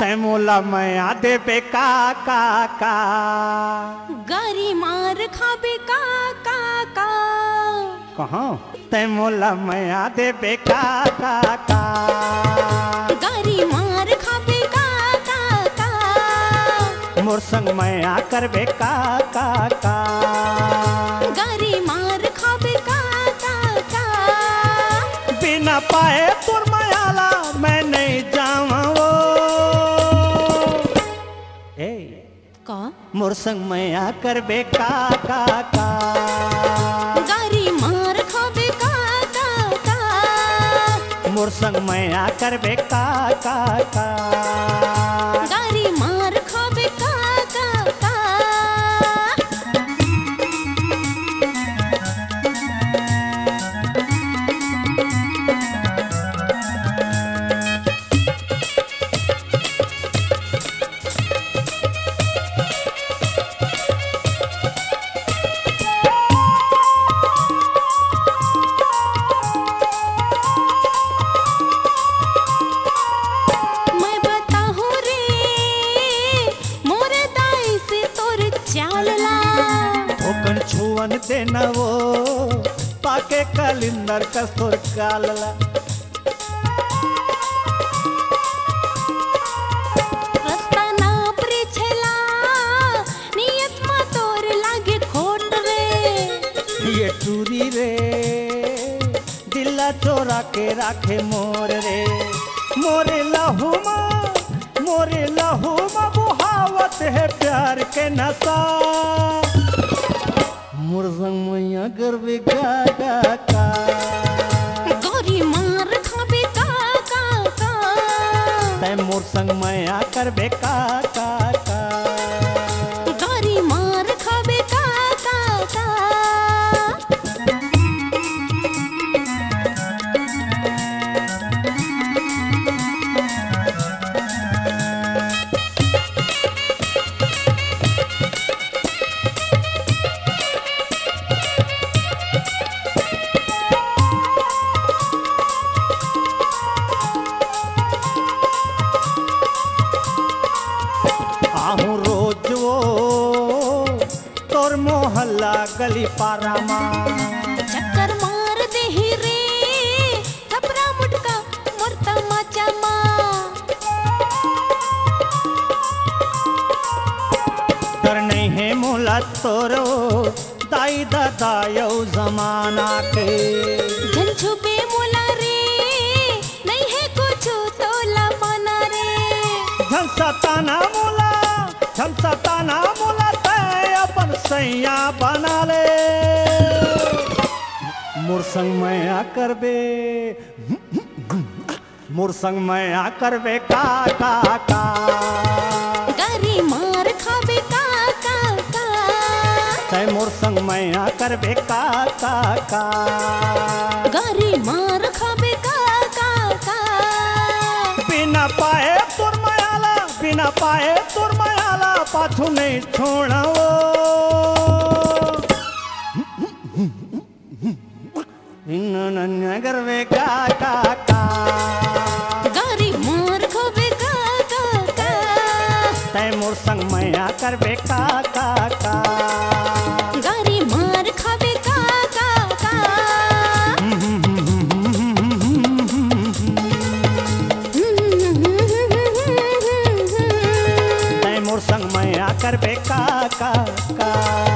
तै मोला मैं दे बे का गारी मार खाबे का कहाँ तै मोला मैं दे बे का गारी मार खाबे का मोर संग मैं कर बे का गारी मार खाबे का बिना पाए तुर मायाला मैं नहीं जावा वो ए का मोर संग मैं कर बे का गारी मार खाबे का मोर संग मैं कर बे का गारी मार खाबे का छुअन देना वो पाके कलिंदर कस्तूर कालला रस्ता ना प्रेछला नियत मा तोर लागे खोट रे ये चूरी रे दिला चोरा के राखे मोर रे मोरे लहू मा बुहावत है प्यार के नशा मोर संग मैया कर बे का गोरी मार खाबे का तै मोर संग मैया कर बे का गोरी मार खाबे का मोहल्ला गली पारा चक्कर मार दे ही रे थपरा मुटका मरता माचा डर नहीं है मोला तोरो दाई दादा यो जमाना के जन छुपे मोला रे नहीं है कुछ तोला मना रे झन सताना मोला अपन सैया बना ले मोर संग मैं कर बे मोर संग मैं कर बे का गारी मार खाबे का तै मोर संग मैं कर बे का गारी मार खाबे का बिना पाए तुर मायाला पाछू नहीं छोड़ा वो कर बे का गारी मार खाबे का तै मोर संग मैं कर बे का गारी मार खाबे का तै मोर संग मैं कर बे का